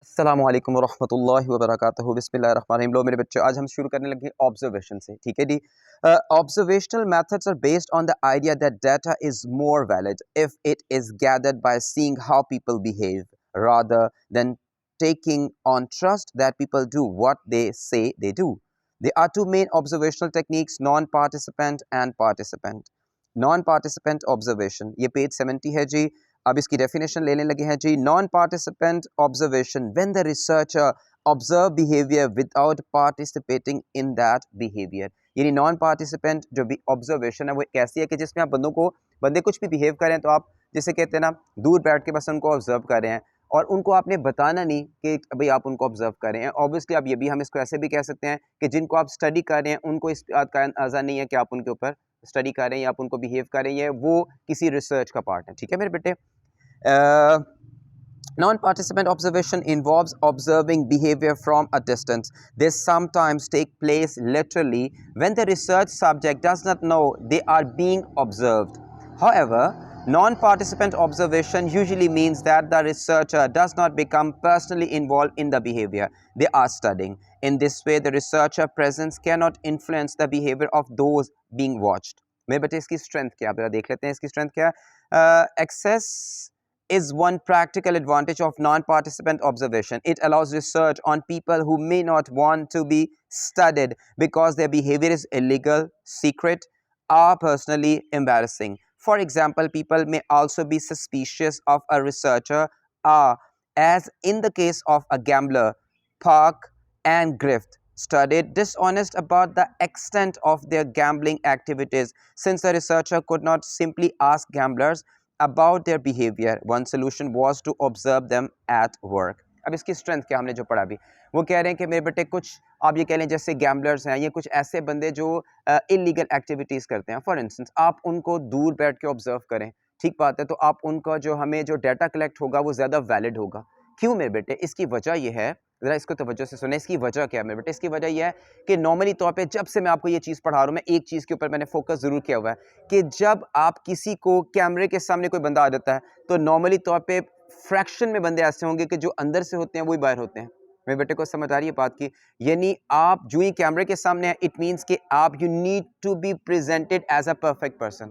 अस्सलामु अलैकुम वरहमतुल्लाहि वबरकातुहू बिस्मिल्लाहिर्रहमानिर्रहीम। लो मेरे बच्चे, आज हम शुरू करने लगे ऑब्जर्वेशन से। ठीक है जी। Observational methods are based on the idea that data is more valid if it is gathered by seeing how people behave rather than taking on trust that people do what they say they do. There are two main observational techniques: non-participant and participant. Non-participant observation, ये page 70 है जी। अब इसकी definition लेने लगे हैं जी। Non participant observation when the researcher observe behaviour without participating in that behaviour. यानी नॉन पार्टिसिपेंट जो भी ऑब्जर्वेशन है वो कैसी है कि जिसमें आप बंदे कुछ भी बिहेव करें तो आप जिसे कहते हैं ना, दूर बैठ के बस उनको ऑब्जर्व कर रहे हैं और उनको आपने बताना नहीं कि भाई आप उनको ऑब्जर्व कर रहे हैं। ऑब्वियसली अब ये भी हम इसको ऐसे भी कह सकते हैं कि जिनको आप स्टडी कर रहे हैं उनको इस बात का अंदाजा नहीं है कि आप उनके ऊपर स्टडी कर रहे हैं या आप उनको बिहेव कर रहे हैं, वो किसी रिसर्च का पार्ट है। ठीक है मेरे बेटे। Non-participant observation involves observing behavior from a distance. This sometimes takes place literally when the research subject does not know they are being observed. However, non-participant observation usually means that the researcher does not become personally involved in the behavior they are studying. In this way, the researcher presence cannot influence the behavior of those being watched. मेरे बच्चे इसकी strength क्या है, देख लेते हैं इसकी strength क्या है। Access is one practical advantage of non-participant observation. It allows research on people who may not want to be studied because their behavior is illegal, secret, or personally embarrassing. For example, people may also be suspicious of a researcher, as in the case of a gambler, Park and Griffith, studied dishonest about the extent of their gambling activities. Since the researcher could not simply ask gamblers about their behavior, one solution was to observe them at work. अब इसकी strength क्या हमने जो पढ़ा अभी, वो कह रहे हैं कि मेरे बेटे कुछ आप ये कह लें जैसे गैम्बलर्स हैं, ये कुछ ऐसे बंदे जो इलीगल एक्टिविटीज़ करते हैं। फॉर इंस्टेंस आप उनको दूर बैठ के ऑब्जर्व करें, ठीक बात है, तो आप उनका जो हमें जो डाटा कलेक्ट होगा वो ज़्यादा वैलिड होगा। क्यों मेरे बेटे? इसकी वजह यह है, ज़रा इसको तवज्जो से सुने। इसकी वजह क्या है मेरे बेटे? इसकी वजह यह है कि नॉर्मली तौर पे जब से मैं आपको ये चीज़ पढ़ा रहा हूँ, मैं एक चीज़ के ऊपर मैंने फोकस ज़रूर किया हुआ है कि जब आप किसी को कैमरे के सामने कोई बंदा आ जाता है तो नॉर्मली तौर पे फ्रैक्शन में बंदे ऐसे होंगे कि जो अंदर से होते हैं वही बाहर होते हैं। मेरे बेटे को समझ आ रही है बात की? यानी आप जो ही कैमरे के सामने है, इट मीन्स कि आप you need to be presented as a perfect person.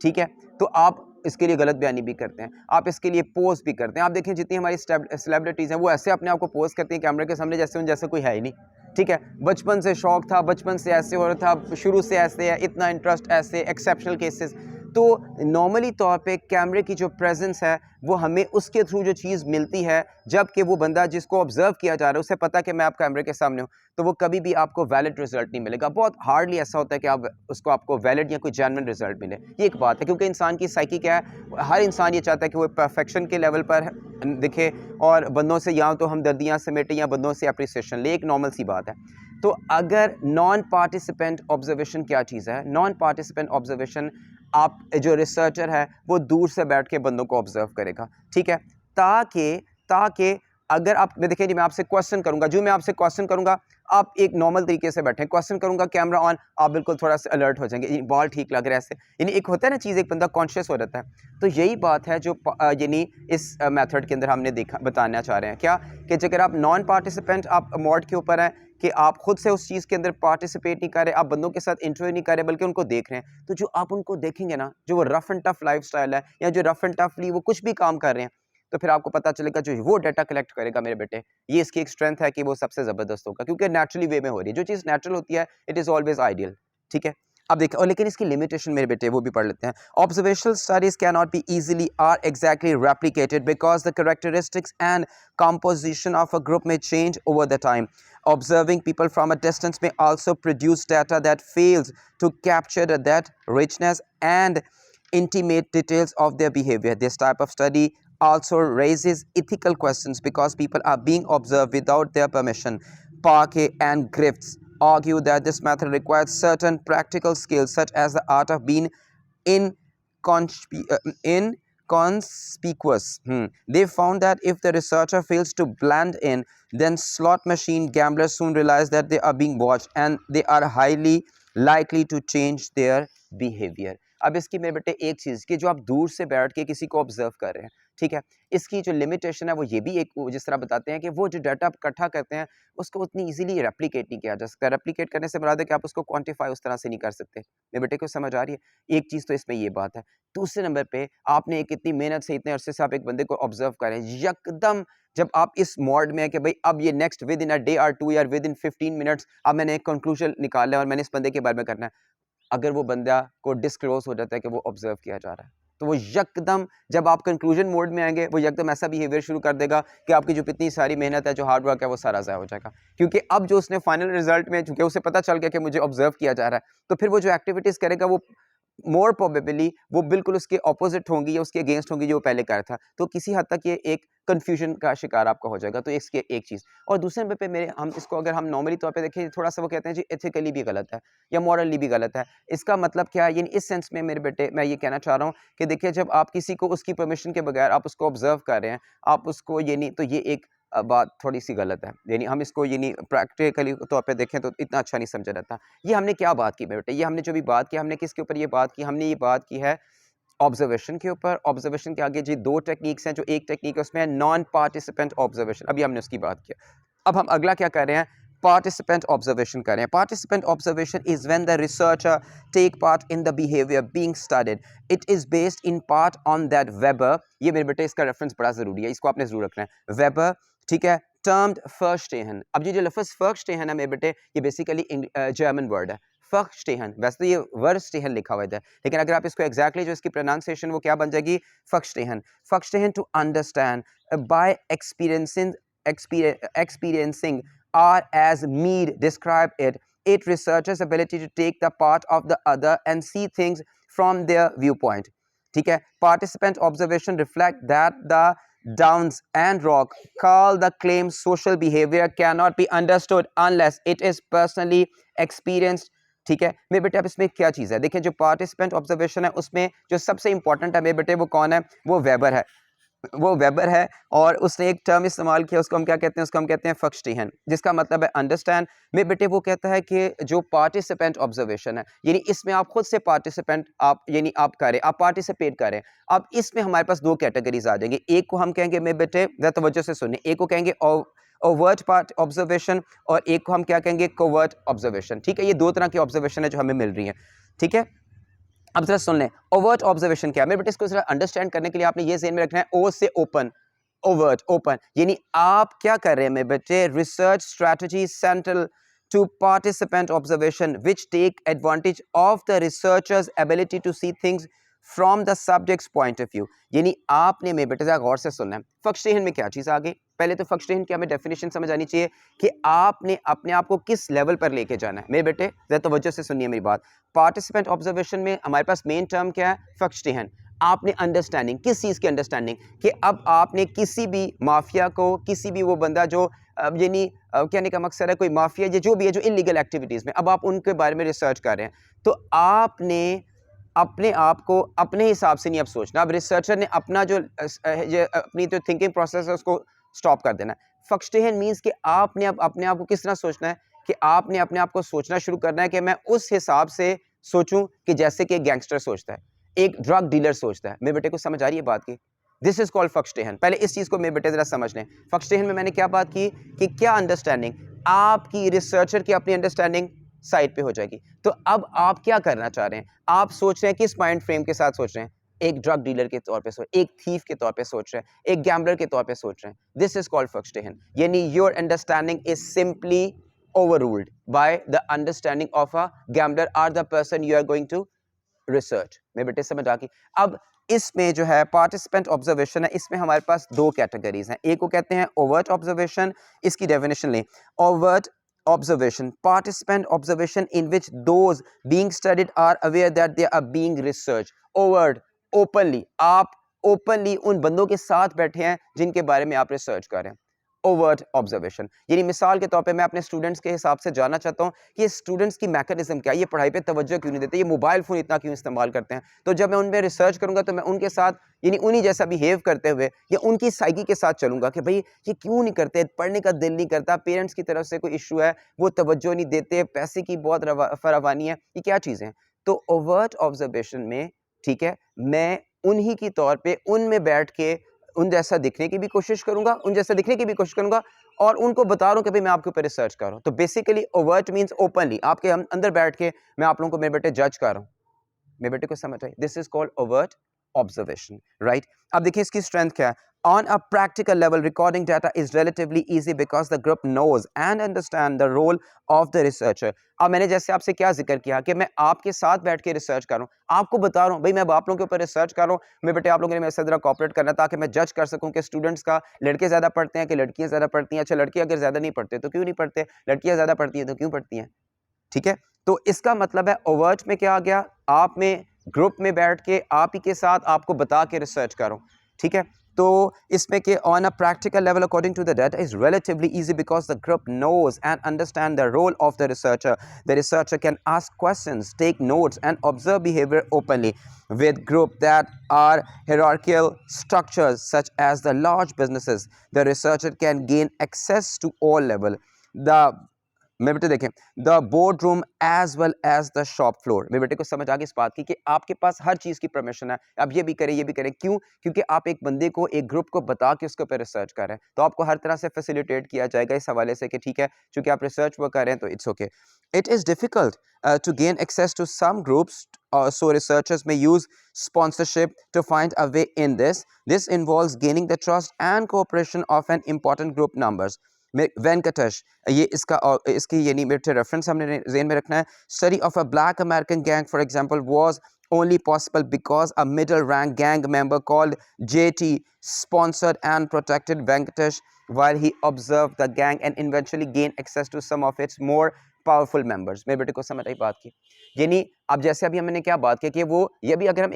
ठीक है, तो आप इसके लिए गलत बयानी भी करते हैं, आप इसके लिए पोज भी करते हैं। आप देखें जितनी हमारी सेलिब्रिटीज़ हैं वो ऐसे अपने आप को पोज करती हैं कैमरे के सामने जैसे कोई है ही नहीं। ठीक है, बचपन से शौक था, बचपन से ऐसे हो रहा था, शुरू से ऐसे है, इतना इंटरेस्ट, ऐसे एक्सेप्शनल केसेस। तो नॉर्मली तौर पे कैमरे की जो प्रेजेंस है वो हमें उसके थ्रू जो चीज़ मिलती है, जबकि वो बंदा जिसको ऑब्जर्व किया जा रहा है उसे पता कि मैं आप कैमरे के सामने हूँ, तो वो कभी भी आपको वैलिड रिजल्ट नहीं मिलेगा। बहुत हार्डली ऐसा होता है कि आपको वैलिड या कोई जेन्युइन रिजल्ट मिले। ये एक बात है, क्योंकि इंसान की साइकी क्या है, हर इंसान ये चाहता है कि वो परफेक्शन के लेवल पर दिखे और बंदों से या तो हमदर्दियाँ समेटे या बंदों से अप्रिसिएशन ले, एक नॉर्मल सी बात है। तो अगर नॉन पार्टिसिपेंट ऑब्जर्वेशन क्या चीज़ है? नॉन पार्टिसिपेंट ऑब्जर्वेशन, आप जो रिसर्चर है वो दूर से बैठ के बंदों को ऑब्जर्व करेगा। ठीक है, ताकि अगर आप देखें जी, मैं आपसे क्वेश्चन करूंगा, जो मैं आपसे क्वेश्चन करूंगा आप एक नॉर्मल तरीके से बैठे, क्वेश्चन करूंगा, कैमरा ऑन, आप बिल्कुल थोड़ा सा अलर्ट हो जाएंगे, बॉल ठीक लग रहा है ऐसे। यानी एक होता है ना चीज़, एक बंदा कॉन्शियस हो जाता है। तो यही बात है जो यानी इस मेथड के अंदर हमने बताना चाह रहे हैं क्या, कि अगर आप नॉन पार्टिसिपेंट आप मोड के ऊपर हैं कि आप खुद से उस चीज़ के अंदर पार्टिसिपेट नहीं कर रहे, आप बंदों के साथ इंटरव्यू नहीं कर रहे बल्कि उनको देख रहे हैं, तो जो आप उनको देखेंगे ना, जो वो रफ एंड टफ लाइफस्टाइल है या जो रफ एंड टफली वो कुछ भी काम कर रहे हैं, तो फिर आपको पता चलेगा जो वो डाटा कलेक्ट करेगा मेरे बेटे, ये इसकी एक स्ट्रेंथ है कि वो सबसे ज़बरदस्त होगा, क्योंकि नेचुरली वे में हो रही है। जो चीज़ नेचुरल होती है इट इज़ ऑलवेज आइडियल। ठीक है, अब देखिए, और लेकिन इसकी लिमिटेशन मेरे बेटे वो भी पढ़ लेते हैं। Observational studies can not be easily or exactly replicated because the characteristics and composition of a group may change over the time. Observing people from a distance may also produce data that fails to capture that richness and intimate details of their behavior. This type of study also raises ethical questions because people are being observed without their permission. Parquet and Griffiths argue that this method requires certain practical skills such as the art of being inconspicuous. They found that if the researcher fails to blend in, then slot machine gamblers soon realize that they are being watched and they are highly likely to change their behavior. अब इसकी मेरे बेटे एक चीज़ कि जो आप दूर से बैठ के किसी को ऑब्जर्व कर रहे हैं, ठीक है। इसकी जो लिमिटेशन है वो ये भी एक जिस तरह बताते हैं कि वो जो डाटा आप इकट्ठा करते हैं उसको उतनी इजीली रेप्लिकेट नहीं किया जा सकता। रेप्लिकेट करने से मुराद है कि आप उसको क्वांटिफाई उस तरह से नहीं कर सकते। मेरे बेटे को समझ आ रही है? एक चीज़ तो इसमें ये बात है। दूसरे नंबर पे आपने एक इतनी मेहनत से इतने अरसे से आप एक बंदे को ऑब्जर्व कर रहे हैं, यकदम जब आप इस मोड में है कि भाई अब ये next with in a day और 2 या विद इन 15 मिनट्स अब मैंने एक कंक्लूजन निकाला है और मैंने इस बंदे के बारे में करना है। अगर वो बंदा को डिस्क्लोज हो जाता है कि वो ऑब्जर्व किया जा रहा है, तो वो यकदम जब आप कंक्लूजन मोड में आएंगे वो यकदम ऐसा बिहेवियर शुरू कर देगा कि आपकी जो इतनी सारी मेहनत है, जो हार्ड वर्क है, वो सारा ज़ाया हो जाएगा। क्योंकि अब जो उसने फाइनल रिजल्ट में चूंकि उसे पता चल गया कि मुझे ऑब्जर्व किया जा रहा है, तो फिर वो जो एक्टिविटीज़ करेगा वो मोर प्रोबेबली वो बिल्कुल उसके ऑपोजिट होंगी या उसके अगेंस्ट होंगी जो वो पहले कर रहा था। तो किसी हद तक ये एक कन्फ्यूजन का शिकार आपका हो जाएगा। तो इसके एक चीज़ और दूसरे नंबर पे मेरे हम इसको अगर हम नॉर्मली तौर पे देखें थोड़ा-सा वो कहते हैं जी एथिकली भी गलत है या मॉरली भी गलत है। इसका मतलब क्या है? यानी इस सेंस में मेरे बेटे मैं ये कहना चाह रहा हूँ कि देखिए जब आप किसी को उसकी परमिशन के बगैर आप उसको ऑब्जर्व कर रहे हैं, आप उसको यानी तो ये एक बात थोड़ी-सी गलत है। यानी हम इसको यानी प्रैक्टिकली तौर पे देखें तो इतना अच्छा नहीं समझा जाता। ये हमने क्या बात की बेटे? ये हमने जो भी बात की हमने किसके ऊपर ये बात की? हमने ये बात की है ऑब्जर्वेशन के ऊपर। ऑब्जर्वेशन के आगे जी 2 टेक्निक्स हैं, जो एक टेक्निक है उसमें है नॉन पार्टिसिपेंट ऑब्जर्वेशन, अभी हमने उसकी बात की। अब हम अगला क्या कर रहे हैं? पार्टिसिपेंट ऑब्जर्वेशन कर रहे हैं। Participant observation is when the researcher take part in the behaviour being studied. It is based in part on that Weber, ये मेरे बेटे इसका रेफरेंस बड़ा ज़रूरी है, इसको आपने ज़रूर रखना है। वेबर, ठीक है, टर्म्ड फर्स्टेहन। अब ये जो लफ्ज़ फर्स्टेहन है मेरे बेटे, ये बेसिकली जर्मन वर्ड है। फर्स्टेहन, वैसे तो ये वर्स्टेहन लिखा हुआ है, लेकिन अगर आप इसको एग्जैक्टली जो इसकी प्रोनाउंसिएशन वो क्या बन जाएगी? Firsthand. Firsthand to understand by experiencing, or as Mead described it, it researchers' ability to take the part of the other and see things from their viewpoint. ठीक है, participant observation reflect that the Downs and Rock call the claim social behavior cannot be understood unless it is personally experienced. ठीक है मेरे बेटे, अब इसमें क्या चीज़ है? देखिए जो पार्टिसिपेंट ऑब्जर्वेशन है उसमें जो सबसे इंपॉर्टेंट है मेरे बेटे वो कौन है? वो वेबर है। वो वेबर है और उसने एक टर्म इस्तेमाल किया, उसको हम क्या कहते हैं? उसको हम कहते हैं फर्स्टेहन, जिसका मतलब है अंडरस्टैंड। मेरे बेटे वो कहता है कि जो पार्टिसिपेंट ऑब्जर्वेशन है, यानी इसमें आप खुद से पार्टिसिपेंट आप यानी आप करें, आप पार्टिसिपेट करें। अब इसमें हमारे पास 2 कैटेगरीज आ जाएंगे। एक को हम कहेंगे मेरे बेटे ज़रा तवज्जो से सुनिए, एक को कहेंगे ओवर्ट पार्ट ऑब्जर्वेशन और एक को हम क्या कहेंगे? Covert observation. ठीक है, ये 2 तरह की ऑब्जर्वेशन है जो हमें मिल रही है। ठीक है, अब जरा सुन लें ओवर्ट ऑब्जर्वेशन क्या है। मेरे बेटे इसको जरा अंडरस्टैंड करने के लिए आपने ये ज़हन में रखना है, ओ से ओपन, ओवर्ट ओपन, यानी आप क्या कर रहे हैं मेरे बच्चे? Research strategy central to participant observation which take advantage of the researcher's ability to see things from the subject's point of view. यानी आपने मेरे बेटे जरा गौर से सुनना है, फर्स्टेहन में क्या चीज़ आ गई? पहले तो फर्स्टेहन की हमें डेफिनेशन समझ आनी चाहिए कि आपने अपने आप को किस लेवल पर लेके जाना है। मेरे बेटे जरा तवज्जो से सुनिए मेरी बात। पार्टिसिपेंट ऑब्जर्वेशन में हमारे पास मेन टर्म क्या है? फर्स्टेहन। आपने अंडरस्टैंडिंग, किस चीज़ की अंडरस्टैंडिंग? कि अब आपने किसी भी माफिया को, किसी भी वो बंदा जो यानी कहने का मकसद है कोई माफिया या जो भी है जो इलीगल एक्टिविटीज़ में, अब आप उनके बारे में रिसर्च कर रहे हैं, तो आपने अपने आप को अपने हिसाब से नहीं अब सोचना। अब रिसर्चर ने अपना जो ये अपनी जो थिंकिंग प्रोसेस है उसको स्टॉप कर देना है। फर्स्टेहन मीन्स कि आपने अब अपने आप को किस तरह सोचना है कि आपने अपने आप को सोचना शुरू करना है कि मैं उस हिसाब से सोचूं कि जैसे कि एक गैंगस्टर सोचता है, एक ड्रग डीलर सोचता है। मेरे बेटे को समझ आ रही है बात की? This is called firsthand. पहले इस चीज़ को मेरे बेटे जरा समझ लें। फर्स्टेहन में मैंने क्या बात की कि क्या अंडरस्टैंडिंग आपकी रिसर्चर की अपनी अंडरस्टैंडिंग साइड पे हो जाएगी। तो अब आप क्या करना चाह रहे हैं? आप सोच रहे हैं किस माइंड फ्रेम के साथ सोच रहे हैं? एक ड्रग डीलर के तौर पे सोच, एक थीफ के तौर पे सोच रहे हैं, एक गैम्बलर के तौर पे सोच रहे हैं। दिस इज कॉल्ड फर्स्टेहन, यानी your understanding is simply overruled by the understanding of a gambler or the person you are going to research। मेरे बेटे समझ आ गई? अब इसमें जो है पार्टिसिपेंट ऑब्जर्वेशन है, इसमें हमारे पास 2 कैटेगरीज हैं। एक को कहते हैं ओवर्ट ऑब्जर्वेशन, इसकी डेफिनेशन लें। Overt observation, participant observation in which those being studied are aware that they are being researched। overt, openly, आप openly उन बंदों के साथ बैठे हैं जिनके बारे में आप रिसर्च कर रहे हैं। ओवर्ट ऑब्जर्वेशन, यानी मिसाल के तौर पे मैं अपने स्टूडेंट्स के हिसाब से जानना चाहता हूँ कि स्टूडेंट्स की मैकेनिज्म क्या है, ये पढ़ाई पे तवज्जो क्यों नहीं देते, ये मोबाइल फ़ोन इतना क्यों इस्तेमाल करते हैं। तो जब मैं उन पर रिसर्च करूँगा तो मैं उनके साथ यानी उन्हीं जैसा बिहेव करते हुए या उनकी साइकी के साथ चलूँगा कि भाई ये क्यों नहीं करते, पढ़ने का दिल नहीं करता, पेरेंट्स की तरफ से कोई इशू है, वो तवज्जो नहीं देते, पैसे की बहुत फरावानी है, ये क्या चीज़ें हैं। तो ओवर्ट ऑब्जर्वेशन में ठीक है, मैं उन्हीं की तौर पे उनमें बैठ के उन जैसा दिखने की भी कोशिश करूंगा, उन जैसा दिखने की भी कोशिश करूंगा, और उनको बता रहा हूं कि भाई मैं आपके ऊपर रिसर्च कर रहा हूं। तो बेसिकली ओवर्ट मींस ओपनली, आपके अंदर बैठ के मैं आप लोगों को मेरे बेटे जज कर रहा हूं। मेरे बेटे को समझ आई, this is called overt observation, right. अब देखिए इसकी स्ट्रेंथ क्या है। On a practical level, recording data is relatively easy because the group knows and understand the role of the researcher. अब मैंने जैसे आपसे क्या जिक्र किया कि मैं आपके साथ बैठ के रिसर्च कर रहा हूँ, आपको बता रहा हूँ भाई मैं आप लोगों के ऊपर रिसर्च कर रहा हूँ, मैं बेटे आप लोगों ने मेरे साथ जरा कॉपरेट करना ताकि मैं जज कर सकूं कि स्टूडेंट्स का लड़के ज़्यादा पढ़ते हैं कि लड़कियां ज़्यादा पढ़ती हैं। अच्छा, लड़के अगर ज़्यादा नहीं पढ़ते तो क्यों नहीं पढ़ते, लड़कियां ज़्यादा पढ़ती हैं तो क्यों पढ़ती हैं, ठीक है। तो इसका मतलब है ओवर्ट में क्या आ गया, आप में ग्रुप में बैठ के आप ही के साथ आपको बता के रिसर्च करो, ठीक है। तो इसमें कि on a practical level according to the data is relatively easy because the group knows and understand the role of the researcher. The researcher can ask questions, take notes and observe behaviour openly. With group that are hierarchical structures such as the large businesses, the researcher can gain access to all level. The मेरे बेटे देखें, the board room as well as the shop floor. मेरे बेटे को समझ आ गई इस बात की कि आपके पास हर चीज़ की परमिशन है, आप ये भी करें ये भी करें। क्यों? क्योंकि आप एक बंदे को, एक ग्रुप को बता के उसके ऊपर रिसर्च कर रहे हैं, तो आपको हर तरह से फैसिलिटेट किया जाएगा इस हवाले से कि ठीक है, चूंकि आप रिसर्च वो कर रहे हैं तो it's okay. It is difficult to gain access to some groups, so researchers may use sponsorship to find a way in this. This involves gaining the trust and cooperation of an important group numbers. Venkatesh, ये इसकी यानी मेरे reference हमने जेन में रखना है। Study of a black American gang for example was only possible because a middle rank gang member called JT sponsored and protected Venkatesh while he observed the gang and eventually gained access to some of its more powerful members. मेरे बेटे को समझ आई बात की, यानी अब जैसे अभी हमने क्या बात की कि वो ये भी अगर हम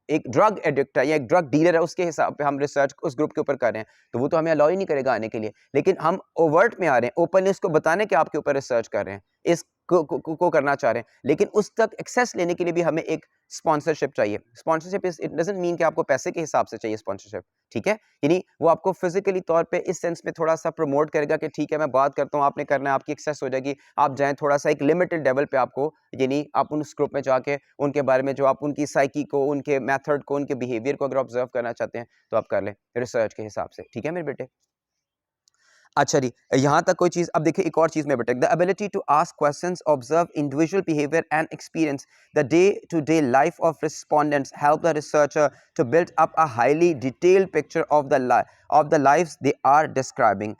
एक ड्रग एडिक्ट है या एक ड्रग डीलर है उसके हिसाब पे हम रिसर्च उस ग्रुप के ऊपर कर रहे हैं, तो वो तो हमें अलाउ ही नहीं करेगा आने के लिए। लेकिन हम ओवर्ट में आ रहे हैं, ओपनली उसको बताने के आपके ऊपर रिसर्च कर रहे हैं, इस को करना चाह रहे हैं, लेकिन उस तक एक्सेस लेने के लिए भी हमें एक स्पॉन्सरशिप चाहिए। Sponsorship is, it doesn't mean कि आपको पैसे के हिसाब से चाहिए स्पॉन्सरशिप, ठीक है। यानी वो आपको फिजिकली तौर पे इस सेंस में थोड़ा सा प्रमोट करेगा कि ठीक है मैं बात करता हूँ, आपने करना है, आपकी एक्सेस हो जाएगी, आप जाएं थोड़ा सा एक लिमिटेड लेवल पे आपको, यानी आप उन ग्रुप में जाके उनके बारे में जो आप उनकी साइकी को, उनके मेथड को, उनके बिहेवियर को अगर ऑब्जर्व करना चाहते हैं तो आप कर लें रिसर्च के हिसाब से, ठीक है मेरे बेटे। अच्छा जी, यहाँ तक कोई चीज़। अब देखिए एक और चीज़ में बेटे, the ability to ask questions, observe individual behaviour and experience the day to day life of respondents help the researcher to build up a highly detailed picture of the lives they are describing.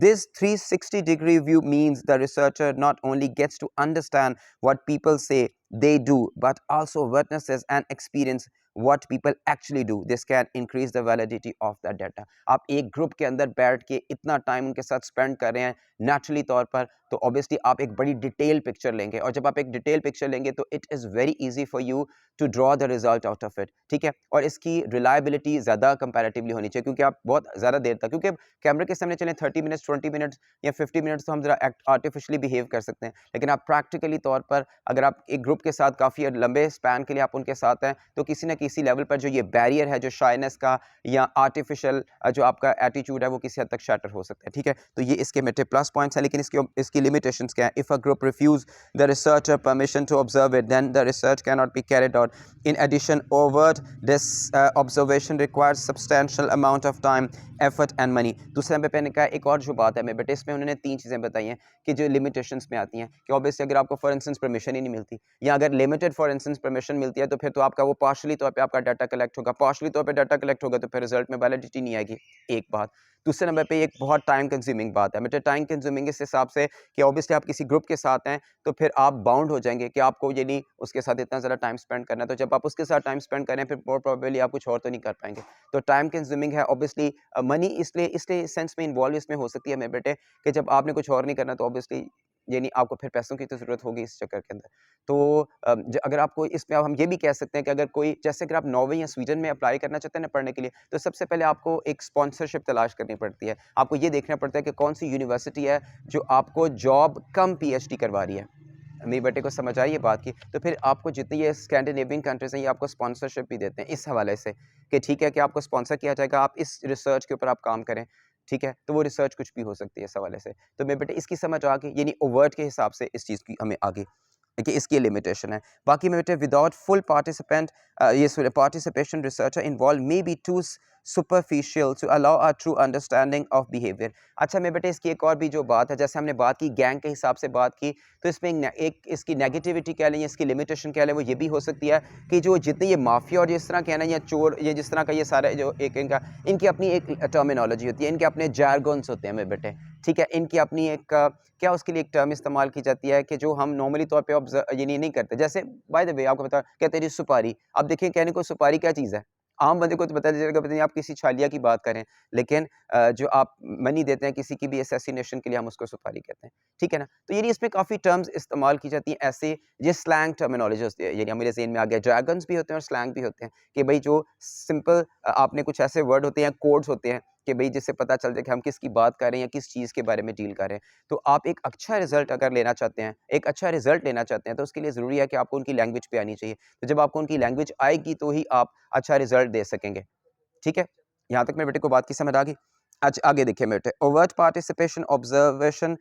This 360-degree view means the researcher not only gets to understand what people say they do, but also witnesses and experience what people actually do. This can increase the validity of the data. आप एक group के अंदर बैठ के इतना time उनके साथ spend कर रहे हैं नेचुरली तौर पर, तो ऑब्वियसली आप एक बड़ी डिटेल पिक्चर लेंगे, और जब आप एक डिटेल पिक्चर लेंगे तो it is very easy for you to draw the result out of it, ठीक है। और इसकी रिलायबिलिटी ज़्यादा कंपैरेटिवली होनी चाहिए, क्योंकि आप बहुत ज़्यादा देर तक, क्योंकि कैमरे के सामने चलें 30 मिनट्स 20 मिनट्स या 50 मिनट्स तो हम ज़रा आर्टिफिशियली बिहेव कर सकते हैं, लेकिन आप प्रैक्टिकली तौर पर अगर आप एक ग्रुप के साथ काफ़ी लंबे स्पैन के लिए आप उनके साथ हैं, तो किसी न किसी लेवल पर जो ये बैरियर है, जो शाइनेस का या आर्टिफिशियल जो आपका एटीट्यूड है, वो किसी हद तक शैटर हो सकता है, ठीक है। तो ये इसके मेटे प्लस पॉइंट्स हैं, लेकिन इसकी लिमिटेशंस क्या है। If a group refuse the researcher permission to observe it, then the research can not be carried out. In addition, overt observation requires substantial amount of time, effort and money. दूसरे number पे कहा एक और जो बात है मेरे बेटे, इसमें उन्होंने 3 चीज़ें बताई हैं कि जो लिमिटेशंस में आती हैं, कि ऑब्वियसली अगर आपको फॉर इंस्टेंस परमिशन ही नहीं मिलती, या अगर लिमिटेड फॉर इंस्टेंस परमिशन मिलती है, तो फिर तो आपका वो पार्शली तौर पे आपका डाटा कलेक्ट होगा, पार्शली तौर पे डाटा कलेक्ट होगा, तो फिर रिजल्ट में वैलिडिटी नहीं आएगी, एक बात। दूसरे नंबर पे एक बहुत टाइम कंज्यूमिंग बात है बेटे, टाइम कंज्यूमिंग इस हिसाब से कि ऑब्वियसली आप किसी ग्रुप के साथ हैं, तो फिर आप बाउंड हो जाएंगे कि आपको ये नहीं उसके साथ इतना ज़्यादा टाइम स्पेंड करना है, तो जब आप उसके साथ टाइम स्पेंड करें फिर मोर प्रोबेबली आप कुछ और तो नहीं कर पाएंगे। तो टाइम कंज्यूमिंग है ऑब्वियसली। मनी इसलिए सेंस में इन्वॉल्व इसमें हो सकती है मेरे बेटे कि जब आपने कुछ और नहीं करना तो ऑब्वियसली यानी आपको फिर पैसों की तो ज़रूरत होगी इस चक्कर के अंदर। तो अगर आपको इसमें अब हम ये भी कह सकते हैं कि अगर कोई, जैसे अगर आप नॉर्वे या स्वीडन में अप्लाई करना चाहते हैं ना पढ़ने के लिए, तो सबसे पहले आपको एक स्पॉन्सरशिप तलाश करनी पड़ती है। आपको ये देखना पड़ता है कि कौन सी यूनिवर्सिटी है जो आपको जॉब कम पीएचडी करवा रही है। मेरे बेटे को समझ आई ये बात की। तो फिर आपको जितनी ये स्कैंडिनेवियन कंट्रीज़ हैं, ये आपको स्पॉन्सरशिप भी देते हैं इस हवाले से कि ठीक है कि आपको स्पॉन्सर किया जाएगा, आप इस रिसर्च के ऊपर आप काम करें, ठीक है। तो वो रिसर्च कुछ भी हो सकती है इस हवाले से। तो मेरे बेटे इसकी समझ आ गई, यानी ओवर्ट के हिसाब से इस चीज़ की हमें आगे कि इसकी लिमिटेशन है। बाकी मेरे बेटे विदाउट फुल पार्टिसिपेंट ये participation researcher involve may be to superficial to allow a true understanding of behavior. अच्छा मेरे बेटे इसकी एक और भी जो बात है, जैसे हमने बात की गैंग के हिसाब से बात की, तो इसमें एक इसकी नेगेटिविटी कह लें या इसकी लिमिटेशन कह लें, वो ये भी हो सकती है कि जो जितने ये माफिया और जिस तरह के ना या चोर ये जिस तरह का ये सारे जो एक इनकी अपनी एक टर्मिनोलॉजी होती है, इनके अपने जारगन्स होते हैं मेरे बेटे, ठीक है। इनकी अपनी एक क्या उसके लिए एक टर्म इस्तेमाल की जाती है कि जो हम नॉर्मली तौर पे ऑब्जर्व ये नहीं करते। जैसे बाय द वे आपको बता कहते हैं जी सुपारी। अब देखिए कहने को सुपारी क्या चीज़ है? आम बंदे को तो पता चलेगा, पता नहीं आप किसी छालिया की बात करें, लेकिन जो आप मनी देते हैं किसी की भी असैसिनेशन के लिए, हम उसको सुपारी कहते हैं, ठीक है ना? तो यानी इसमें काफ़ी टर्म्स इस्तेमाल की जाती हैं ऐसे, ये स्लैंग टर्मिनोलॉजी होती है, यानी मेरे ज़हन में आ गया ड्रैगन्स भी होते हैं और स्लैंग भी होते हैं कि भई जो सिंपल आपने कुछ ऐसे वर्ड होते हैं, कोड्स होते हैं कि भई जिससे पता चल जाए कि हम किसकी बात कर रहे हैं या किस चीज़ के बारे में डील कर रहे हैं। तो आप एक अच्छा रिज़ल्ट अगर लेना चाहते हैं, एक अच्छा रिज़ल्ट लेना चाहते हैं, तो उसके लिए ज़रूरी है कि आपको उनकी लैंग्वेज पे आनी चाहिए। तो जब आपको उनकी लैंग्वेज आएगी तो ही आप अच्छा रिज़ल्ट दे सकेंगे। ठीक है? यहाँ तक मेरे बेटे को बात की समझ आ गई? अच्छा आगे देखिए मेरे बेटे, overt participation observation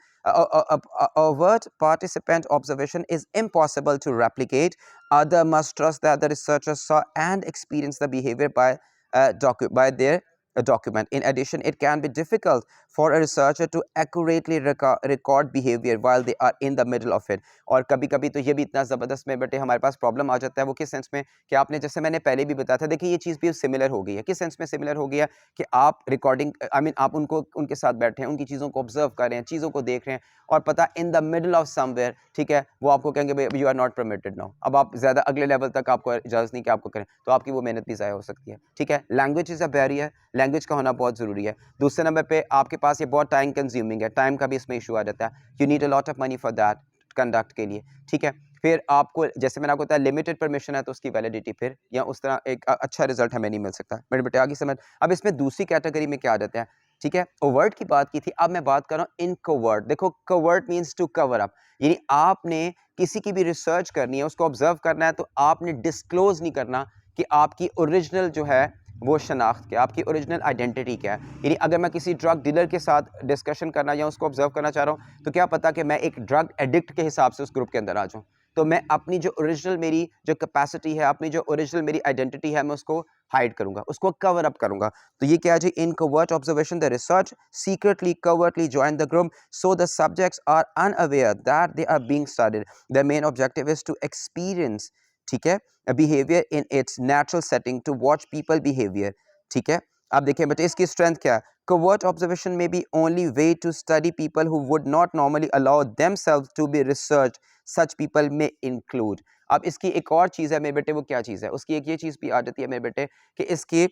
overt participant observation is impossible to replicate. Other must trust that the researchers saw and experienced the behavior by their document. In addition, it can be difficult for a researcher to accurately record behavior while they are in the middle of it. और कभी-कभी तो ये भी इतना ज़बरदस्त में बेटे हमारे पास प्रॉब्लम आ जाता है, वो किस सेंस में कि आपने जैसे मैंने पहले भी बताया था, देखिए ये चीज़ भी सिमिलर हो गई है। किस सेंस में सिमिलर हो गया कि आप रिकॉर्डिंग आई मीन आप उनको उनके साथ बैठे हैं, उनकी चीज़ों को ऑब्जर्व कर रहे हैं, चीज़ों को देख रहे हैं और पता in the middle of somewhere, ठीक है, वो आपको कहेंगे भाई you are not permitted now. अब आप ज़्यादा अगले लेवल तक आपको इजाज़त नहीं कि आपको करें, तो आपकी वो मेहनत भी ज़ाया हो सकती है, ठीक है। Language is a barrier, language का होना बहुत ज़रूरी है। दूसरे नंबर पे आपके पास ये बहुत टाइम कंज्यूमिंग है, टाइम का भी इसमें इशू आ जाता है। You need a lot of money for that conduct के लिए, ठीक है। फिर आपको जैसे मैंने आपको बताया लिमिटेड परमिशन है, तो उसकी वैलिडिटी फिर या उस तरह एक अच्छा रिजल्ट हमें नहीं मिल सकता। मेरे बेटे आगे समझ। अब इसमें दूसरी कैटेगरी में क्या आ जाता है, ठीक है। ओवर्ट की बात की थी, अब मैं बात कर रहा हूँ इनकोवर्ट। देखो covert means to cover up, यानी आपने किसी की भी रिसर्च करनी है, उसको ऑब्जर्व करना है, तो आपने डिस्क्लोज नहीं करना कि आपकी ओरिजिनल जो है वो शनाख्त क्या, आपकी ओरिजिनल आइडेंटिटी क्या है। यानी अगर मैं किसी ड्रग डीलर के साथ डिस्कशन करना या उसको ऑब्जर्व करना चाह रहा हूँ, तो क्या पता कि मैं एक ड्रग एडिक्ट के हिसाब से उस ग्रुप के अंदर आ जाऊँ। तो मैं अपनी जो ओरिजिनल मेरी जो कैपेसिटी है, अपनी जो ओरिजिनल मेरी आइडेंटिटी है, मैं उसको हाइड करूंगा, उसको कवर अप करूंगा। तो ये क्या है जी, in covert observation the research secretly covertly join the group so the subjects are unaware that they are being studied. The main objective is to experience, ठीक है, behaviour in its natural setting, to watch people behaviour, ठीक है। अब देखिए बेटे इसकी strength क्या है। Covert observation may be only way to study people who would not normally allow themselves to be researched. Such people may include. अब इसकी एक और चीज़ है मेरे बेटे, वो क्या चीज़ है, उसकी एक ये चीज़ भी आ जाती है मेरे बेटे कि इसकी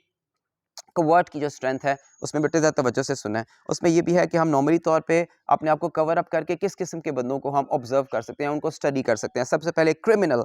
कवर्ट की जो स्ट्रेंथ है उसमें बेटे ज़रा तवज्जो से सुनना है। उसमें ये भी है कि हम नॉर्मली तौर पे अपने आप को कवर अप करके किस किस्म के बंदों को हम ऑब्जर्व कर सकते हैं, उनको स्टडी कर सकते हैं। सबसे पहले क्रिमिनल,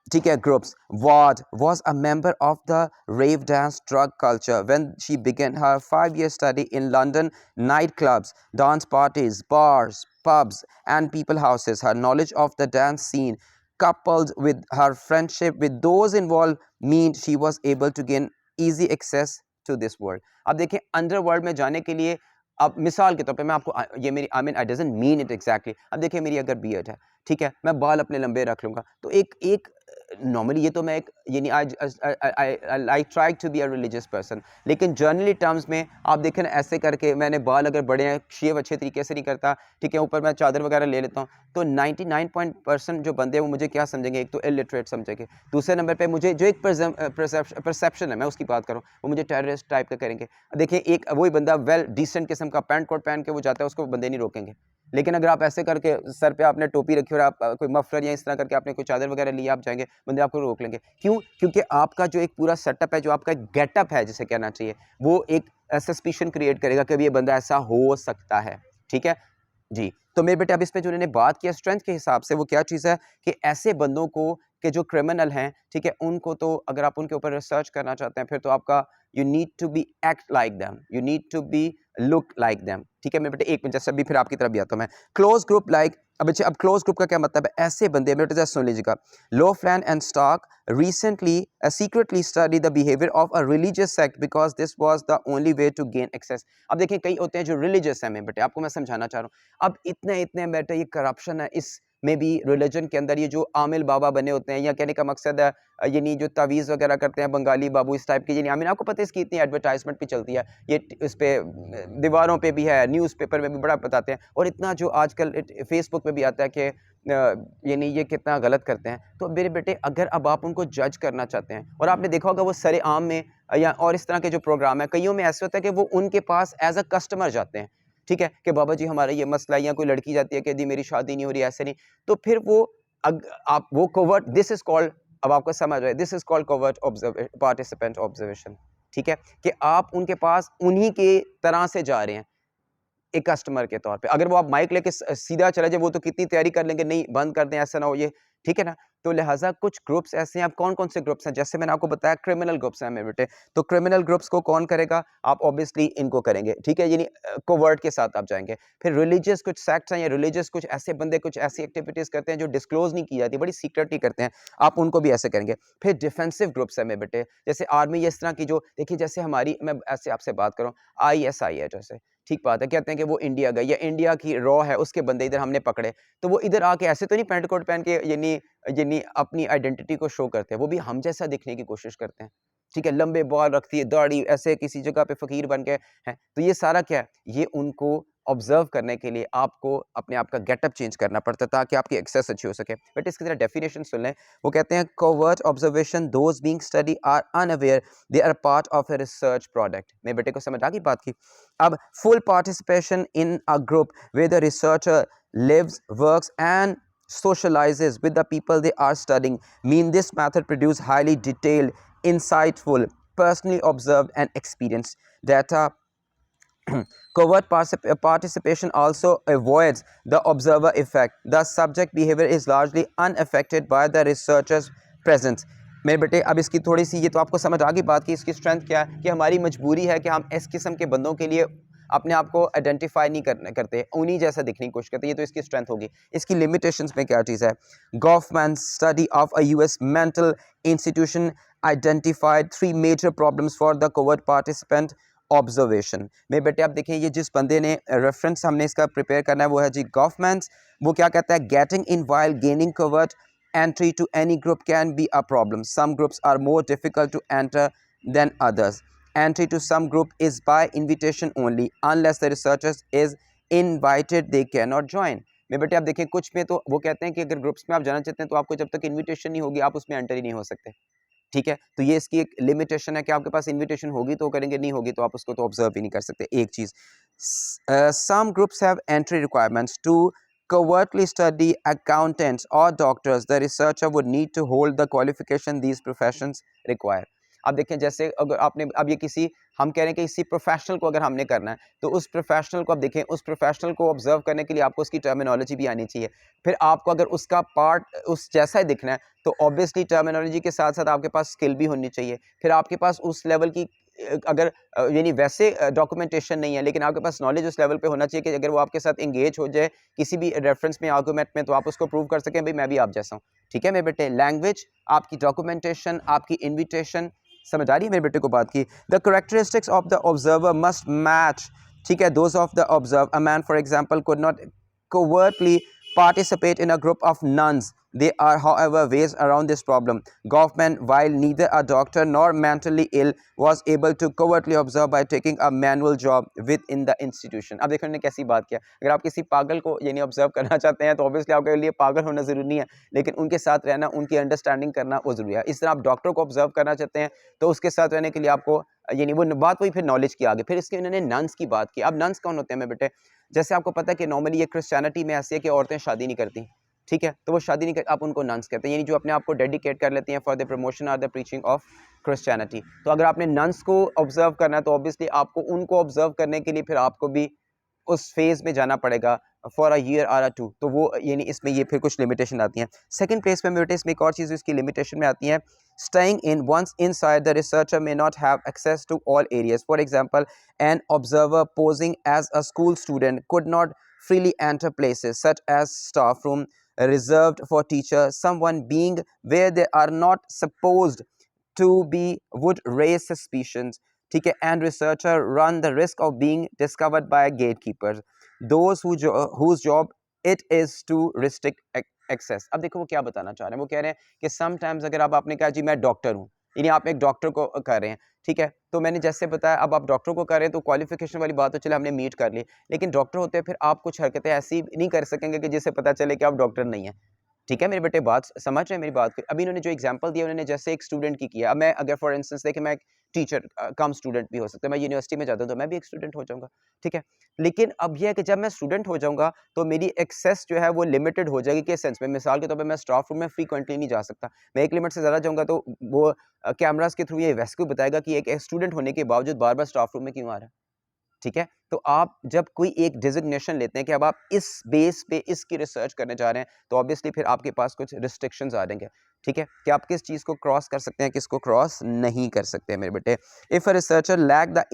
ठीक है, groups. Ward was a member of the rave dance drug culture when she began her 5-year study in London nightclubs, dance parties, bars, pubs, and people houses. Her knowledge of the dance scene, coupled with her friendship with those involved, meant she was able to gain easy access to this world. अब देखिए underworld में जाने के लिए, अब मिसाल के तौर पे मैं आपको ये मेरी I mean I doesn't mean it exactly. अब देखिए मेरी अगर बियर्ड है, ठीक है, मैं बाल अपने लंबे रख लूँगा, तो एक एक नॉर्मली ये तो मैं एक यानी आज I try to be a religious person, लेकिन जर्नली टर्म्स में आप देखें ना, ऐसे करके मैंने बाल अगर बड़े हैं, शेव अच्छे तरीके से नहीं करता, ठीक है, ऊपर मैं चादर वगैरह ले लेता हूँ, तो 99% जो बंदे हैं वो मुझे क्या समझेंगे, एक तो इलिटरेट समझेंगे, दूसरे नंबर पे मुझे जो एक परसेप्शन है, मैं उसकी बात करूँ, वो मुझे टेररिस्ट टाइप का करेंगे। देखिए एक वही बंदा वेल डिसेंट किस्म का पैंट कोट पहन के वो जाता है, उसको बंदे नहीं रोकेंगे। लेकिन अगर आप ऐसे करके सर पे आपने टोपी रखी और आप कोई मफलर या इस तरह करके आपने कोई चादर वगैरह ली, आप जाएंगे, बंदे आपको रोक लेंगे। क्यों? क्योंकि आपका जो एक पूरा सेटअप है, जो आपका एक गेटअप है जिसे कहना चाहिए, वो एक सस्पिशन क्रिएट करेगा कि ये बंदा ऐसा हो सकता है, ठीक है जी। तो मेरे बेटे अब इस पे जो उन्होंने बात किया स्ट्रेंथ के हिसाब से, वो क्या चीज़ है कि ऐसे बंदों को कि जो क्रिमिनल हैं, ठीक है, उनको तो अगर आप उनके ऊपर रिसर्च करना चाहते हैं, फिर तो आपका you need to be act like them, you need to be look like them, ठीक है मेरे बेटे। एक मिनट, जैसे अभी फिर आपकी तरफ भी आता हूँ मैं। क्लोज ग्रुप लाइक, अब अच्छा, अब क्लोज ग्रुप का क्या मतलब है? ऐसे बंदे, मेरे बेटे सुन लीजिएगा। Lofland and Stark recently secretly studied the behavior of a religious sect because this was the only way to gain access. अब देखिए कई होते हैं जो रिलीजियस हैं मेरे बेटे, आपको मैं समझाना चाह रहा हूँ। अब इतने इतने बेटे ये करप्शन है इस मे बी रिलीजन के अंदर ये जो आमिल बाबा बने होते हैं, या कहने का मकसद है यानी जो तावीज़ वगैरह करते हैं बंगाली बाबू इस टाइप की, यानी आमीन आपको पता है इसकी इतनी एडवर्टाइजमेंट भी चलती है, ये इस पे दीवारों पे भी है, न्यूज़पेपर में भी बड़ा बताते हैं, और इतना जो आजकल फेसबुक पे भी आता है कि यानी ये कितना गलत करते हैं। तो मेरे बेटे अगर अब आप उनको जज करना चाहते हैं, और आपने देखा होगा वो सरेआम में या और इस तरह के जो प्रोग्राम है, कईयों में ऐसे होता है कि वो उनके पास एज अ कस्टमर जाते हैं, ठीक है, कि बाबा जी हमारा ये मसला है, या कोई लड़की जाती है कि दी मेरी शादी नहीं हो रही, ऐसे नहीं, तो फिर वो आप वो कोवर्ट, दिस इज कॉल्ड, अब आपको समझ रहे, this is called covert participant observation, ठीक है, कि आप उनके पास उन्हीं के तरह से जा रहे हैं एक कस्टमर के तौर पे। अगर वो आप माइक लेके सीधा चले जाए, वो तो कितनी तैयारी कर लेंगे, नहीं बंद कर दें, ऐसा ना हो ये, ठीक है ना? तो लिहाज़ा कुछ ग्रुप्स ऐसे हैं, अब कौन-कौन से ग्रुप्स हैं? जैसे मैंने आपको बताया क्रिमिनल ग्रुप्स हैं मेरे बेटे, तो क्रिमिनल ग्रुप्स को कौन करेगा? आप ऑब्वियसली इनको करेंगे, ठीक है? यानी कोवर्ट के साथ आप जाएँगे। फिर रिलीजियस कुछ सेक्ट्स हैं या रिलीजियस कुछ ऐसे बंदे कुछ ऐसी एक्टिविटीज़ करते हैं जो डिस्क्लोज़ नहीं की जाती, बड़ी सीक्रेटली करते हैं, आप उनको भी ऐसे करेंगे। फिर डिफेंसिव ग्रुप्स हैं मेरे बेटे, जैसे आर्मी या इस तरह की जो देखिए जैसे हमारी, मैं ऐसे आपसे बात करूँ, आईएसआई है जैसे, ठीक बात है, कहते हैं कि वो इंडिया गए या इंडिया की रॉ है उसके बंदे इधर हमने पकड़े, तो वो इधर आके ऐसे तो नहीं पैंट कोट पहन के यानी यानी अपनी आइडेंटिटी को शो करते हैं, वो भी हम जैसा दिखने की कोशिश करते हैं, ठीक है, लंबे बाल रखती है, दाढ़ी, ऐसे किसी जगह पे फ़कीर बन के हैं, तो ये सारा क्या है? ये उनको ऑब्ज़र्व करने के लिए आपको अपने आप का गेटअप चेंज करना पड़ता है ताकि आपकी एक्सेस अच्छी हो सके। बट इसकी ज़रा डेफिनेशन सुन लें, वो कहते हैं covert observation, those being study are unaware they are part of a research product. मेरे बेटे को समझ आ गई बात की? अब full participation in a group where the researcher lives, works and socializes with the people they are studying mean this method produce highly detailed, insightful, personally observed and experienced data. Covert participation also avoids the observer effect. The subject behavior is largely unaffected by the researcher's presence. मेरे बेटे अब इसकी थोड़ी सी ये तो आपको समझ आ गई बात की इसकी स्ट्रेंथ क्या है कि हमारी मजबूरी है कि हम इस किस्म के बंदों के लिए अपने आप को आइडेंटिफाई नहीं करते, उन्हीं जैसा दिखने की कोशिश करते, ये तो इसकी स्ट्रेंथ होगी। इसकी लिमिटेशंस में क्या चीज़ है? Goffman study of a US mental institution identified 3 major problems for the covert participant observation. मेरे बेटे आप देखें ये जिस बंदे ने रेफरेंस हमने इसका प्रिपेयर करना है वो है जी गॉफमैन्स। वो क्या कहता है? Getting in while gaining covert entry to any group can be a problem. Some groups are more difficult to enter than others. Entry to some group is by invitation only. Unless the researchers is invited, they cannot join. मेरे बेटे आप देखिए कुछ में तो वो कहते हैं कि अगर ग्रुप्स में आप जाना चाहते हैं तो आपको जब तक इनविटेशन नहीं होगी आप उसमें एंटर ही नहीं हो सकते, ठीक है? तो ये इसकी एक लिमिटेशन है कि आपके पास इनविटेशन होगी तो करेंगे, नहीं होगी तो आप उसको तो ऑब्जर्व ही नहीं कर सकते। एक चीज़, some groups have entry requirements to covertly study accountants or doctors. The researcher would need to hold the qualification these professions require. अब देखें जैसे अगर आपने अब ये किसी हम कह रहे हैं कि किसी प्रोफेशनल को अगर हमने करना है तो उस प्रोफेशनल को आप देखें उस प्रोफेशनल को ऑब्जर्व करने के लिए आपको उसकी टर्मिनोलॉजी भी आनी चाहिए। फिर आपको अगर उसका पार्ट उस जैसा ही दिखना है तो ऑब्वियसली टर्मिनोलॉजी के साथ साथ आपके पास स्किल भी होनी चाहिए। फिर आपके पास उस लेवल की अगर यानी वैसे डॉक्यूमेंटेशन नहीं है लेकिन आपके पास नॉलेज उस लेवल पे होना चाहिए कि अगर वो आपके साथ एंगेज हो जाए किसी भी रेफरेंस में आर्गूमेंट में तो आप उसको प्रूव कर सकें भाई मैं भी आप जैसा हूँ, ठीक है मेरे बेटे? लैंग्वेज, आपकी डॉक्यूमेंटेशन, आपकी इन्विटेशन, समझ आ रही है मेरे बेटे को बात की? The characteristics of the observer must match, ठीक है, those of the observe. A man for example could not covertly participate in a group of nuns. There are, however, ways around this problem. Goffman, while neither a doctor nor mentally ill, was able to covertly observe by taking a manual job within the institution. अब देखो ने कैसी बात किया, अगर आप किसी पागल को यानी ऑब्जर्व करना चाहते हैं तो ऑब्वियसली आपके लिए पागल होना ज़रूरी नहीं है, लेकिन उनके साथ रहना, उनकी अंडरस्टैंडिंग करना वो ज़रूरी है। इस तरह आप डॉक्टर को ऑब्जर्व करना चाहते हैं तो उसके साथ रहने के लिए आपको यानी वो बात वही फिर नॉलेज की आगे। फिर इसके इन्होंने नन्स की बात की। अब नन्स कौन होते हैं मेरे बेटे? जैसे आपको पता है कि नॉर्मली ये क्रिश्चियनिटी में ऐसी है कि औरतें शादी नहीं करती, ठीक है, तो वो शादी नहीं कर, आप उनको नन्स कहते हैं, यानी जो अपने आप को डेडिकेट कर लेती हैं फॉर द प्रमोशन और द प्रीचिंग ऑफ क्रिश्चियनिटी। तो अगर आपने नन्स को ऑब्जर्व करना है तो ऑब्वियसली आपको उनको ऑब्जर्व करने के लिए फिर आपको भी उस फेज में जाना पड़ेगा फॉर अ ईयर और अ टू, तो वो यानी इसमें ये फिर कुछ लिमिटेशन आती हैं। सेकंड प्लेस पे मेरे इसमें एक और चीज़ इसकी लिमिटेशन में आती है, staying in once inside the researcher may not have access to all areas. For example, an observer posing as a school student could not freely enter places such as staff room reserved for teachers. Someone being where they are not supposed to be would raise suspicions, ठीक है, and researcher run the risk of being discovered by gatekeepers, those whose job it is to restrict access. अब देखो वो क्या बताना चाह रहे हैं, वो कह रहे हैं कि समटाइम्स अगर आप आपने कहा जी मैं डॉक्टर हूँ, यानी आप एक डॉक्टर को कर रहे हैं, ठीक है, तो मैंने जैसे बताया अब आप डॉक्टर को कर रहे हैं तो क्वालिफिकेशन वाली बात तो चले हमने मीट कर ली, लेकिन डॉक्टर होते हैं फिर आप कुछ हरकतें ऐसी नहीं कर सकेंगे कि जिससे पता चले कि आप डॉक्टर नहीं है। ठीक है मेरे बेटे, बात समझ रहे हैं मेरी बात को? अभी इन्होंने जो एग्जांपल दिया उन्होंने जैसे एक स्टूडेंट की किया। अब मैं अगर फॉर इंस्टेंस देखिए मैं एक टीचर कम स्टूडेंट भी हो सकता है, मैं यूनिवर्सिटी में जाता हूँ तो मैं भी एक स्टूडेंट हो जाऊँगा, ठीक है? लेकिन अब ये है कि जब मैं स्टूडेंट हो जाऊँगा तो मेरी एक्सेस जो है वो लिमिटेड हो जाएगी, किस सेंस में? मिसाल के तौर पे मैं स्टाफ रूम में फ्रीक्वेंटली नहीं जा सकता। मैं एक लिमिट से ज़्यादा जाऊँगा तो वो कैमराज़ के थ्रू ये रेस्क्यू बताएगा कि एक स्टूडेंट होने के बावजूद बार-बार स्टाफ रूम में क्यों आ रहा है? ठीक है? तो आप जब कोई एक डेज़िग्नेशन लेते हैं कि अब आप इस बेस पे इसकी रिसर्च करने जा रहे हैं, तो ऑब्वियसली फिर आपके पास कुछ रिस्ट्रिक्शंस आ जाएँगे, ठीक है? कि आप किस चीज़ को क्रॉस कर सकते हैं, किसको क्रॉस नहीं कर सकते मेरे बेटे। If a researcher lack the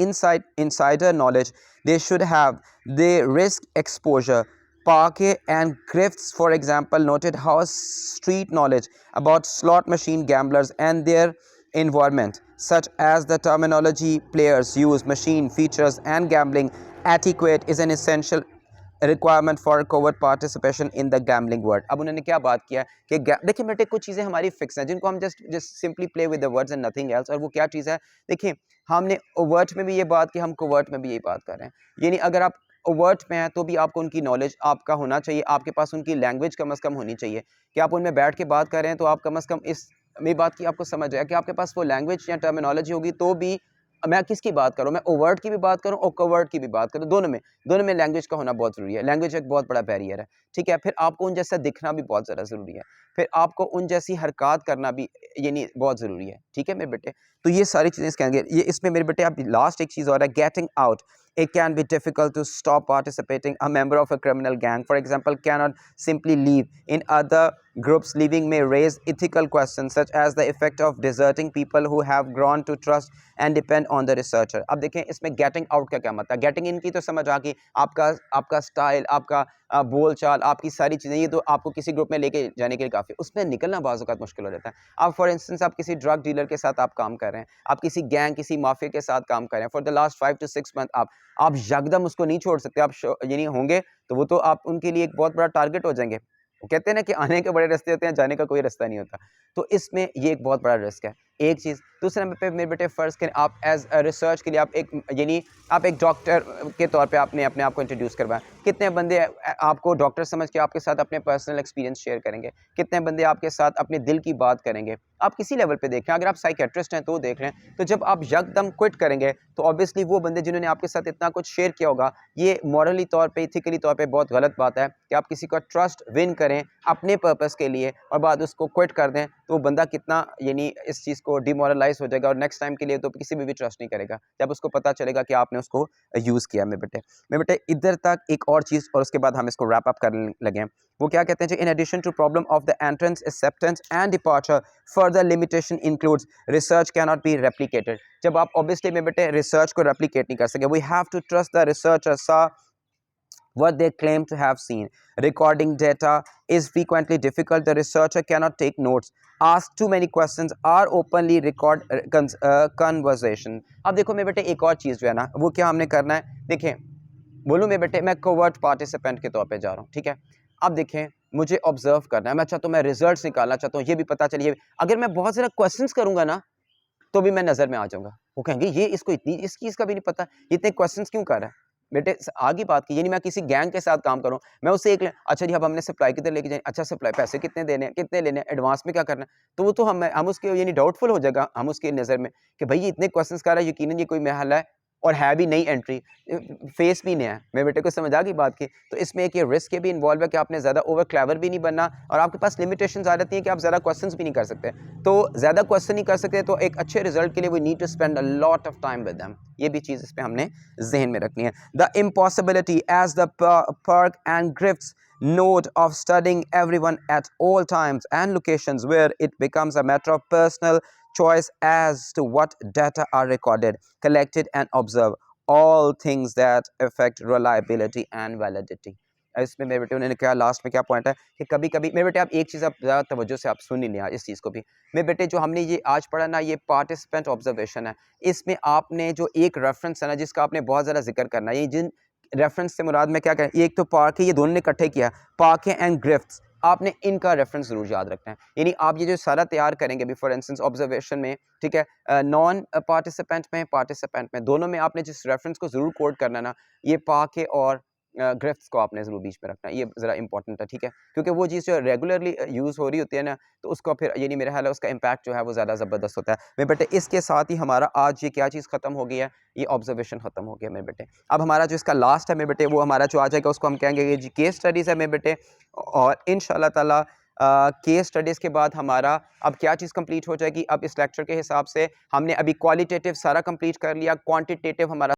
insider knowledge they should have, they risk exposure. Parquet and Griffiths, for example, noted how street knowledge about slot machine gamblers and their environment, such as the terminology players use, machine features, and gambling etiquette, is an essential requirement for covert participation in the gambling word. अब उन्होंने क्या बात किया कि देखिए बेटे कुछ चीज़ें हमारी फिक्स हैं जिनको हम just simply play with the words and nothing else. और वो क्या चीज़ है, देखिए हमने ओवर्ट में भी ये बात की, हम कोवर्ट में भी यही बात कर रहे हैं। यानी अगर आप ओवर्ट में हैं तो भी आपको उनकी नॉलेज आपका होना चाहिए, आपके पास उनकी लैंग्वेज कम से कम होनी चाहिए कि आप उनमें बैठ के बात कर रहे हैं तो आप कम से कम इस मेरी बात की आपको समझ आया कि आपके पास वो लैंग्वेज या टर्मिनोलॉजी होगी तो भी मैं किसकी बात करूँ, मैं ओवर्ट की भी बात करूँ और कवर्ट की भी बात करूँ, दोनों में लैंग्वेज का होना बहुत ज़रूरी है। लैंग्वेज एक बहुत बड़ा बैरियर है, ठीक है? फिर आपको उन जैसा दिखना भी बहुत ज़्यादा ज़रूरी है। फिर आपको उन जैसी हरकत करना भी यानी बहुत ज़रूरी है, ठीक है मेरे बेटे? तो ये सारी चीज़ें कहेंगे, ये इसमें मेरे बेटे अब लास्ट एक चीज़ और है, getting out. It can be difficult to stop participating. A member of a criminal gang, for example, cannot simply leave. In other groups, leaving may raise ethical questions such as the effect of deserting people who have grown to trust and depend on the researcher. अब देखें इसमें getting out का क्या मतलब है? Getting in की तो समझ आ गई, आपका स्टाइल, आपका बोल चाल, आपकी सारी चीज़ें, ये तो आपको किसी ग्रुप में लेके जाने के लिए काफ़ी। उसमें निकलना बाज़ औक़ात मुश्किल हो जाता है। अब फॉर इंस्टेंस आप किसी ड्रग डीलर के साथ आप काम कर रहे हैं, आप किसी गैंग, किसी माफिया के साथ काम कर रहे हैं for the last 5 to 6 month, आप यकदम उसको नहीं छोड़ सकते। आप यानी होंगे तो वो तो आप उनके लिए एक बहुत बड़ा टारगेट हो जाएंगे। वो कहते हैं ना कि आने के बड़े रास्ते होते हैं, जाने का कोई रास्ता नहीं होता। तो इसमें ये एक बहुत बड़ा रिस्क है, एक चीज़। दूसरे नंबर पे मेरे बेटे फ़र्ज़ करें आप एज़ अ रिसर्च के लिए आप एक यानी आप एक डॉक्टर के तौर पे आपने अपने आप को इंट्रोड्यूस करवाया। कितने बंदे आपको डॉक्टर समझ के आपके साथ अपने पर्सनल एक्सपीरियंस शेयर करेंगे? कितने बंदे आपके साथ अपने दिल की बात करेंगे? आप किसी लेवल पे देख रहे हैं, अगर आप साइकियाट्रिस्ट हैं तो देख रहे हैं, तो जब आप यकदम क्विट करेंगे तो ऑब्वियसली वो बंदे जिन्होंने आपके साथ इतना कुछ शेयर किया होगा, ये मॉरली तौर पे, एथिकली तौर पे बहुत गलत बात है कि आप किसी का ट्रस्ट विन करें अपने पर्पस के लिए और बाद उसको क्विट कर दें, तो वो बंदा कितना यानी इस चीज़ को डिमोरलाइज हो जाएगा और नेक्स्ट टाइम के लिए तो किसी में भी ट्रस्ट नहीं करेगा जब उसको पता चलेगा कि आपने उसको यूज़ किया। मेरे बेटे इधर तक एक और चीज़ और उसके बाद हम इसको रैप अप करने लगे। वो क्या कहते हैं जी, in addition to problem of the entrance, acceptance and departure, further limitation includes research can not be replicated. जब आप ऑब्वियसली मेरे बेटे रिसर्च को रेप्लिकेट नहीं कर सके, we have to trust the researcher सा what they claim to have seen. Recording data is frequently difficult. The researcher cannot take notes, ask too many questions, or openly record conversation. अब देखो मेरे बेटे एक और चीज़ जो है ना, वो क्या हमने करना है, देखें बोलूँ मेरे बेटे मैं कोवर्ट पार्टिसिपेंट के तौर पे जा रहा हूँ, ठीक है? अब देखें मुझे ऑब्जर्व करना है, मैं चाहता हूँ मैं रिजल्ट्स निकालना चाहता हूँ, ये भी पता चलिए अगर मैं बहुत ज़्यादा क्वेश्चंस करूँगा ना तो भी मैं नज़र में आ जाऊँगा। वो कहेंगे ये इसको इतनी इस चीज़ का भी नहीं पता, ये इतने क्वेश्चंस क्यों कर रहा है? बेटे आगे बात की, यानी मैं किसी गैंग के साथ काम कर रहा हूँ, मैं उससे एक अच्छा जी अब हमने सप्लाई किधर लेके जाएँ, अच्छा सप्लाई पैसे कितने देने हैं, कितने लेने हैं, एडवांस में क्या करना है? तो वो तो हम उसके यानी डाउटफुल हो जाएगा हम उसकी नज़र में कि भई ये इतने क्वेश्चंस कर रहा है, यकीनन ये कोई महल है और है भी नई एंट्री, फेस भी नया है। मेरे बेटे को समझ आ गई बात की? तो इसमें एक ये रिस्क भी इन्वॉल्व है कि आपने ज़्यादा ओवर क्लेवर भी नहीं बनना और आपके पास लिमिटेशंस आ जाती हैं कि आप ज़्यादा क्वेश्चंस भी नहीं कर सकते। तो ज़्यादा क्वेश्चन नहीं कर सकते तो एक अच्छे रिजल्ट के लिए we need to spend a lot of time with them. ये भी चीज़ इस पे हमने ज़हन में रखनी है। The impossibility as the perk and grifts note of studying everyone at all times and locations, where it becomes a matter of personal choice as to what data are recorded, collected and observed, all things that affect reliability and validity. इसमें मेरे बेटे उन्होंने क्या last में क्या point है कि कभी कभी मेरे बेटे आप एक चीज़ आप ज़्यादा तवज्जो से आप सुन ही लिया इस चीज़ को भी। मेरे बेटे जो हमने ये आज पढ़ा ना, ये पार्टिसिपेंट ऑब्जर्वेशन है, इसमें आपने जो एक रेफरेंस है ना जिसका आपने बहुत ज़्यादा जिक्र करना है, ये जिन रेफरेंस से मुराद में क्या करें, एक तो पार्क है, ये दोनों ने इकट्ठे किया, पार्क एंड ग्रिफ्ट्स, आपने इनका रेफरेंस ज़रूर याद रखना है। यानी आप ये जो सारा तैयार करेंगे अभी फॉर इंस्टेंस ऑब्जर्वेशन में, ठीक है, नॉन पार्टिसिपेंट में, पार्टिसिपेंट में, दोनों में आपने जिस रेफरेंस को ज़रूर कोट करना ना, ये पाके और ग्रिफ्ट्स को आपने ज़रूर बीच में रखना है। ये ज़रा इंपॉर्टेंट है, ठीक है, क्योंकि वो चीज़ जो रेगुलरली यूज़ हो रही होती है ना, तो उसको फिर यानी मेरा ख्याल है उसका इम्पैक्ट जो है वो ज़्यादा ज़बरदस्त होता है मेरे बेटे। इसके साथ ही हमारा आज ये क्या चीज़ ख़त्म हो गई है, ये ऑब्जर्वेशन ख़त्म हो गया मेरे बेटे। अब हमारा जो इसका लास्ट है मेरे बेटे, वो हमारा जो आ जाएगा उसको हम कहेंगे ये जी केस स्टडीज़ है मेरे बेटे। और इंशाल्लाह ताला केस स्टडीज़ के बाद हमारा अब क्या चीज़ कंप्लीट हो जाएगी। अब इस लेक्चर के हिसाब से हमने अभी क्वालिटेटिव सारा कंप्लीट कर लिया, क्वांटिटेटिव हमारा